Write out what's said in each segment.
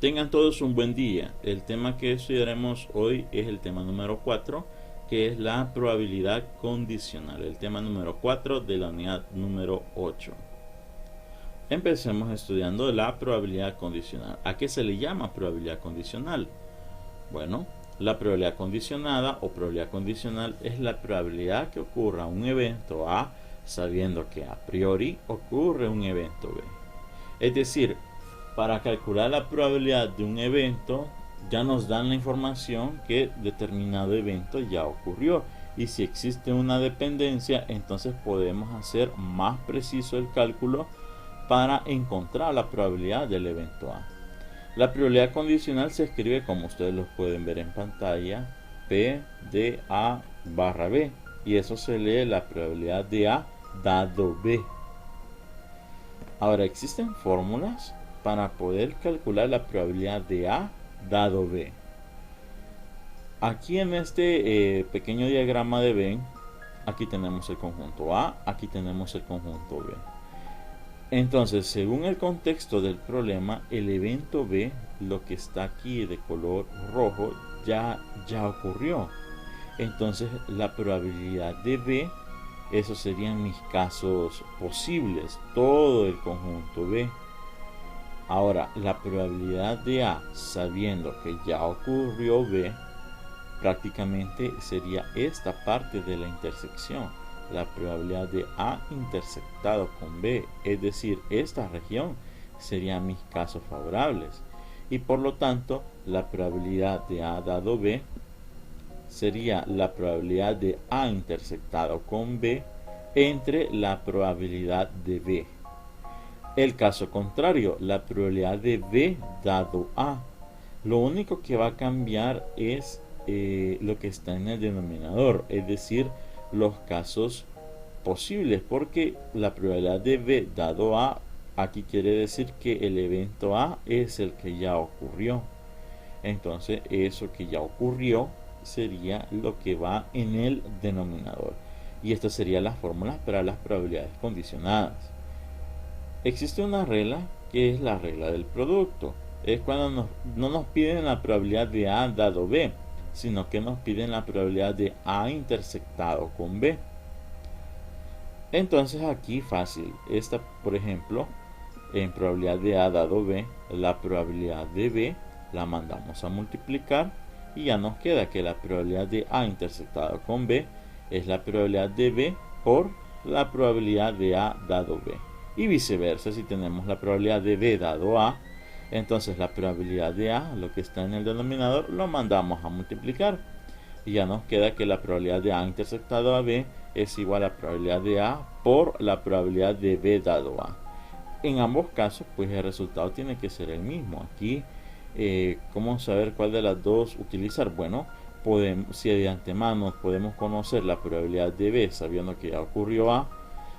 Tengan todos un buen día. El tema que estudiaremos hoy es el tema número 4, que es la probabilidad condicional. El tema número 4 de la unidad número 8. Empecemos estudiando la probabilidad condicional. ¿A qué se le llama probabilidad condicional? Bueno, la probabilidad condicionada o probabilidad condicional es la probabilidad que ocurra un evento A sabiendo que a priori ocurre un evento B. Es decir, para calcular la probabilidad de un evento ya nos dan la información que determinado evento ya ocurrió, y si existe una dependencia entonces podemos hacer más preciso el cálculo para encontrar la probabilidad del evento A. La probabilidad condicional se escribe, como ustedes lo pueden ver en pantalla, P de A barra B, y eso se lee la probabilidad de A dado B. Ahora, existen fórmulas para poder calcular la probabilidad de A dado B. Aquí en este pequeño diagrama de Venn, aquí tenemos el conjunto A, aquí tenemos el conjunto B. Entonces, según el contexto del problema, el evento B, lo que está aquí de color rojo, ya ocurrió. Entonces, la probabilidad de B, esos serían mis casos posibles, todo el conjunto B. Ahora, la probabilidad de A, sabiendo que ya ocurrió B, prácticamente sería esta parte de la intersección. La probabilidad de A intersectado con B, es decir, esta región, serían mis casos favorables. Y por lo tanto, la probabilidad de A dado B sería la probabilidad de A intersectado con B entre la probabilidad de B. El caso contrario, la probabilidad de B dado A. Lo único que va a cambiar es lo que está en el denominador, es decir, los casos posibles, porque la probabilidad de B dado A aquí quiere decir que el evento A es el que ya ocurrió. Entonces, eso que ya ocurrió sería lo que va en el denominador. Y esta sería la fórmula para las probabilidades condicionadas. Existe una regla que es la regla del producto. Es cuando no nos piden la probabilidad de A dado B, sino que nos piden la probabilidad de A intersectado con B. Entonces aquí fácil. Esta, por ejemplo, en probabilidad de A dado B, la probabilidad de B la mandamos a multiplicar y ya nos queda que la probabilidad de A intersectado con B es la probabilidad de B por la probabilidad de A dado B. Y viceversa, si tenemos la probabilidad de B dado A, entonces la probabilidad de A, lo que está en el denominador, lo mandamos a multiplicar. Y ya nos queda que la probabilidad de A intersectado a B es igual a la probabilidad de A por la probabilidad de B dado A. En ambos casos, pues el resultado tiene que ser el mismo. Aquí, ¿cómo saber cuál de las dos utilizar? Bueno, si de antemano podemos conocer la probabilidad de B sabiendo que ya ocurrió A,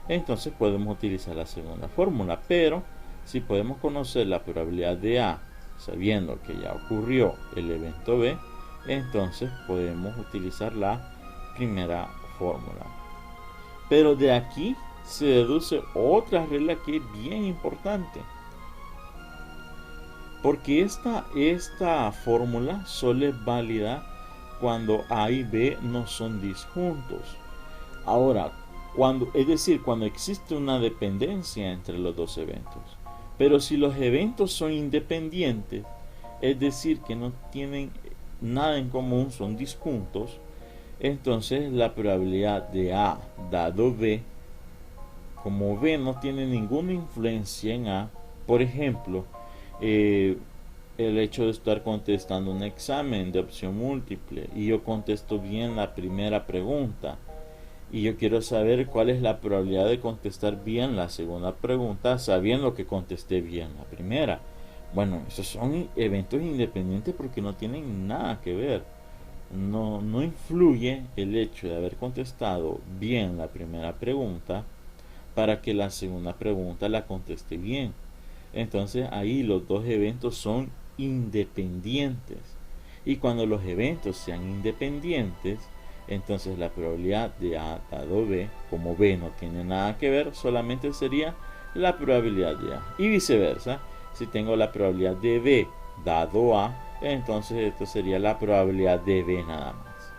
entonces podemos utilizar la segunda fórmula. Pero si podemos conocer la probabilidad de A sabiendo que ya ocurrió el evento B, entonces podemos utilizar la primera fórmula. Pero de aquí se deduce otra regla que es bien importante, porque esta fórmula solo es válida cuando A y B no son disjuntos. Ahora, cuando existe una dependencia entre los dos eventos. Pero si los eventos son independientes, es decir, que no tienen nada en común, son disjuntos, entonces la probabilidad de A dado B, como B no tiene ninguna influencia en A, por ejemplo, el hecho de estar contestando un examen de opción múltiple y yo contesto bien la primera pregunta y yo quiero saber cuál es la probabilidad de contestar bien la segunda pregunta sabiendo que contesté bien la primera. Bueno, esos son eventos independientes porque no tienen nada que ver. No influye el hecho de haber contestado bien la primera pregunta para que la segunda pregunta la conteste bien. Entonces ahí los dos eventos son independientes. Y cuando los eventos sean independientes, entonces la probabilidad de A dado B, como B no tiene nada que ver, solamente sería la probabilidad de A. Y viceversa, si tengo la probabilidad de B dado A, entonces esto sería la probabilidad de B nada más.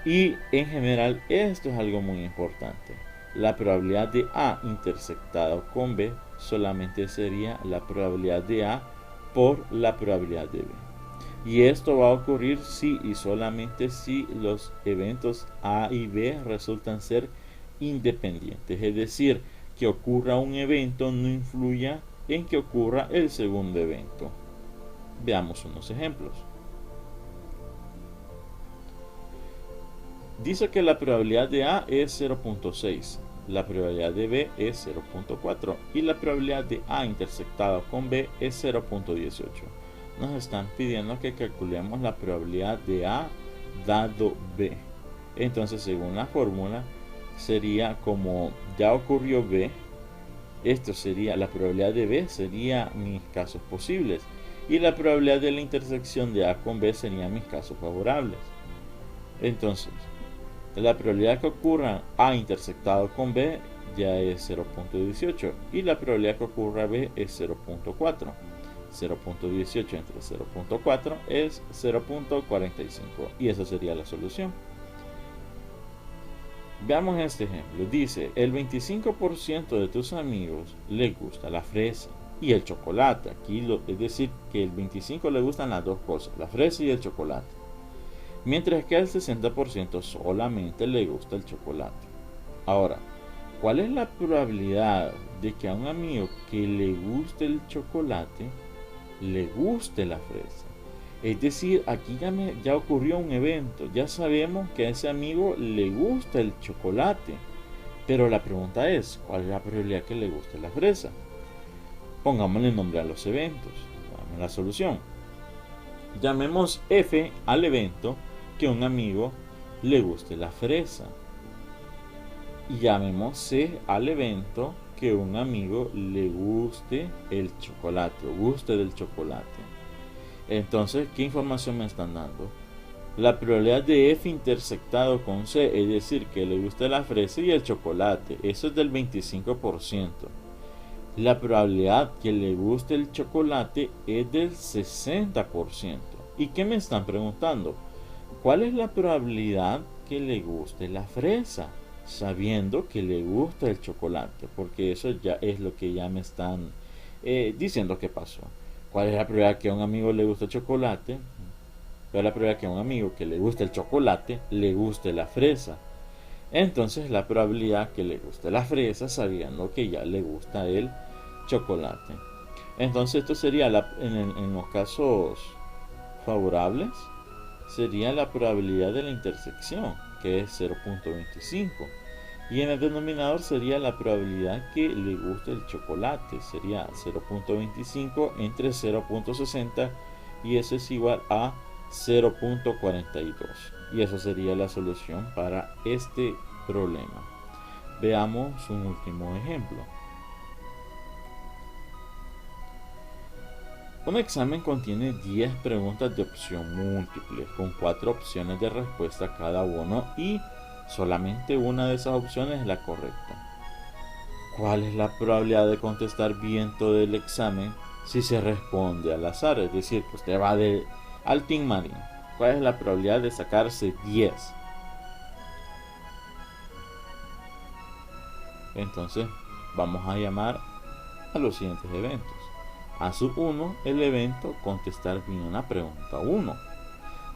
Y en general esto es algo muy importante. La probabilidad de A intersectada con B solamente sería la probabilidad de A por la probabilidad de B. Y esto va a ocurrir si y solamente si los eventos A y B resultan ser independientes. Es decir, que ocurra un evento no influya en que ocurra el segundo evento. Veamos unos ejemplos. Dice que la probabilidad de A es 0.6, la probabilidad de B es 0.4 y la probabilidad de A intersectado con B es 0.18. Nos están pidiendo que calculemos la probabilidad de A dado B. Entonces, según la fórmula, sería como ya ocurrió B, esto sería la probabilidad de B, sería mis casos posibles, y la probabilidad de la intersección de A con B serían mis casos favorables. Entonces, la probabilidad que ocurra A intersectado con B ya es 0.18 y la probabilidad que ocurra B es 0.4. 0.18 entre 0.4 es 0.45 y esa sería la solución. Veamos este ejemplo. Dice, el 25% de tus amigos les gusta la fresa y el chocolate. Aquí es decir que el 25% le gustan las dos cosas, la fresa y el chocolate. Mientras que al 60% solamente le gusta el chocolate. Ahora, ¿cuál es la probabilidad de que a un amigo que le guste el chocolate le guste la fresa? Es decir, aquí ya ocurrió un evento, ya sabemos que a ese amigo le gusta el chocolate, pero la pregunta es, ¿cuál es la probabilidad que le guste la fresa? Pongámosle nombre a los eventos, damos la solución. Llamemos F al evento que a un amigo le guste la fresa. Y llamemos C al evento que a un amigo le guste el chocolate o guste del chocolate. Entonces, ¿qué información me están dando? La probabilidad de F intersectado con C, es decir, que le guste la fresa y el chocolate, eso es del 25%. La probabilidad que le guste el chocolate es del 60%. ¿Y qué me están preguntando? ¿Cuál es la probabilidad que le guste la fresa? Sabiendo que le gusta el chocolate, porque eso ya es lo que ya me están diciendo que pasó. ¿Cuál es la probabilidad que a un amigo le guste el chocolate? ¿Cuál es la probabilidad que a un amigo que le guste el chocolate le guste la fresa? Entonces la probabilidad que le guste la fresa sabiendo que ya le gusta el chocolate. Entonces esto sería en los casos favorables sería la probabilidad de la intersección, que es 0.25. Y en el denominador sería la probabilidad que le guste el chocolate, sería 0.25 entre 0.60 y eso es igual a 0.42. Y eso sería la solución para este problema. Veamos un último ejemplo. Un examen contiene 10 preguntas de opción múltiple, con 4 opciones de respuesta cada uno y solamente una de esas opciones es la correcta. ¿Cuál es la probabilidad de contestar bien todo el examen si se responde al azar? Es decir, que usted va al Team Marín. ¿Cuál es la probabilidad de sacarse 10? Entonces, vamos a llamar a los siguientes eventos. A sub 1, el evento contestar bien la pregunta 1.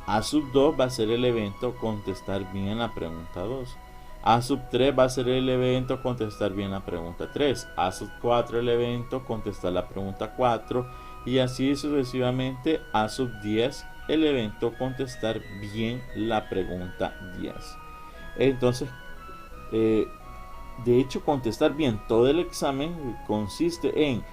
A sub 2 va a ser el evento contestar bien la pregunta 2. A sub 3 va a ser el evento contestar bien la pregunta 3. A sub 4 el evento contestar la pregunta 4. Y así sucesivamente. A sub 10 el evento contestar bien la pregunta 10. Entonces, de hecho, contestar bien todo el examen consiste en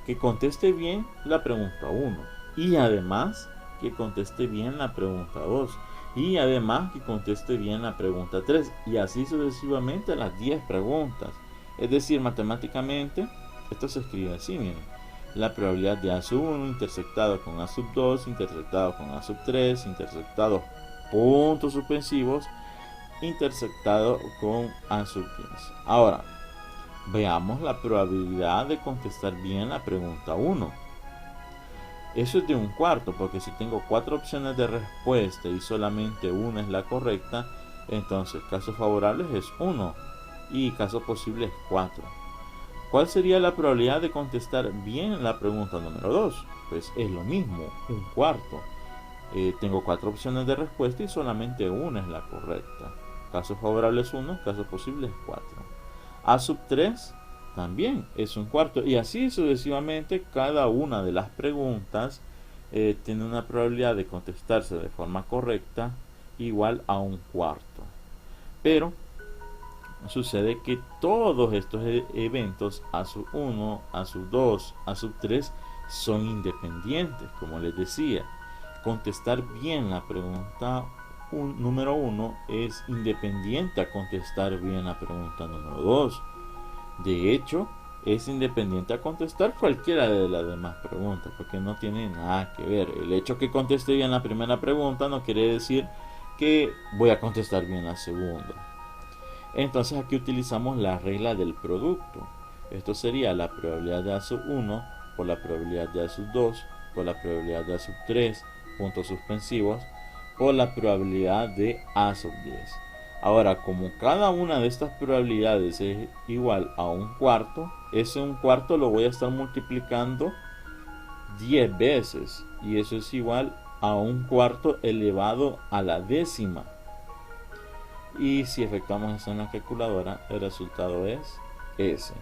que conteste bien la pregunta 1 y además que conteste bien la pregunta 2 y además que conteste bien la pregunta 3 y así sucesivamente las 10 preguntas. Es decir, matemáticamente esto se escribe así, miren. La probabilidad de A sub 1 intersectado con A sub 2 intersectado con A sub 3 intersectado puntos suspensivos intersectado con A sub 15. Ahora, veamos la probabilidad de contestar bien la pregunta 1. Eso es de un cuarto, porque si tengo 4 opciones de respuesta y solamente una es la correcta, entonces casos favorables es 1 y caso posible es 4. ¿Cuál sería la probabilidad de contestar bien la pregunta número 2? Pues es lo mismo, un cuarto. Tengo 4 opciones de respuesta y solamente una es la correcta. Caso favorable es 1, caso posible es 4. A sub 3 también es un cuarto. Y así sucesivamente, cada una de las preguntas tiene una probabilidad de contestarse de forma correcta igual a un cuarto. Pero sucede que todos estos eventos a sub 1, a sub 2, a sub 3 son independientes, como les decía. Contestar bien la pregunta número 1 es independiente a contestar bien la pregunta número 2. De hecho, es independiente a contestar cualquiera de las demás preguntas, porque no tiene nada que ver. El hecho que conteste bien la primera pregunta no quiere decir que voy a contestar bien la segunda. Entonces aquí utilizamos la regla del producto. Esto sería la probabilidad de A sub 1 por la probabilidad de A sub 2 por la probabilidad de A sub 3, puntos suspensivos, por la probabilidad de A sub 10. Ahora, como cada una de estas probabilidades es igual a un cuarto, ese un cuarto lo voy a estar multiplicando 10 veces. Y eso es igual a un cuarto elevado a la décima. Y si efectuamos eso en la calculadora, el resultado es S.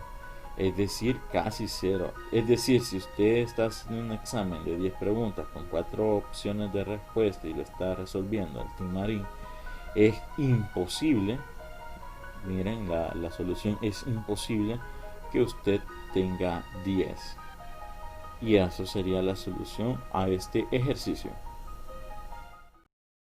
Es decir, casi 0. Es decir, si usted está haciendo un examen de 10 preguntas con 4 opciones de respuesta y lo está resolviendo al timarín, es imposible, miren, la solución es imposible que usted tenga 10. Y eso sería la solución a este ejercicio.